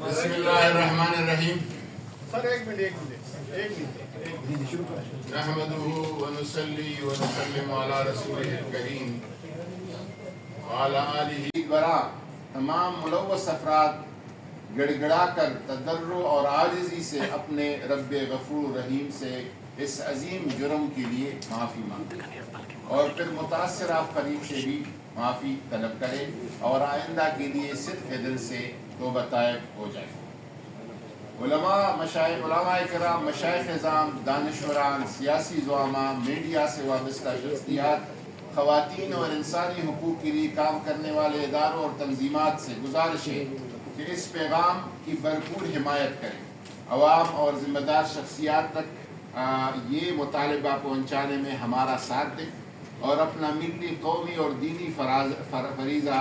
बिस्मिल्लाहिर्रहमानिर्रहीम। सर एक मिनट नहमदुहु व नुसल्ली व नुसल्लिमु अला रसूलिहिल करीम व अला आलिहि बरा। तमाम मुलव्वस अफराद गड़गड़ा कर तदर्रु और आजिज़ी से अपने रब्ब गफूर रहीम से इस अजीम जुर्म के लिए माफ़ी मांगे और फिर मुतासिरा फरीक से भी माफ़ी तलब करे और आइंदा के लिए सिद्क़ दिल से तौबा ताइब हो जाए। उलमा किराम, मशाइख़ इज़ाम, दानिशवरान, सियासी ज़ुआमा, मीडिया से वाबस्ता शख्सियात, ख़वातीन और इंसानी हुकूक़ के लिए काम करने वाले इदारों और तंजीमात से गुजारिश है कि इस पैगाम की भरपूर हिमायत करें, अवाम और ज़िम्मेदार शख्सियात तक ये मुतालबा पहुँचाने में हमारा साथ दें और अपना मिली, कौमी और दीनी फरीज़ा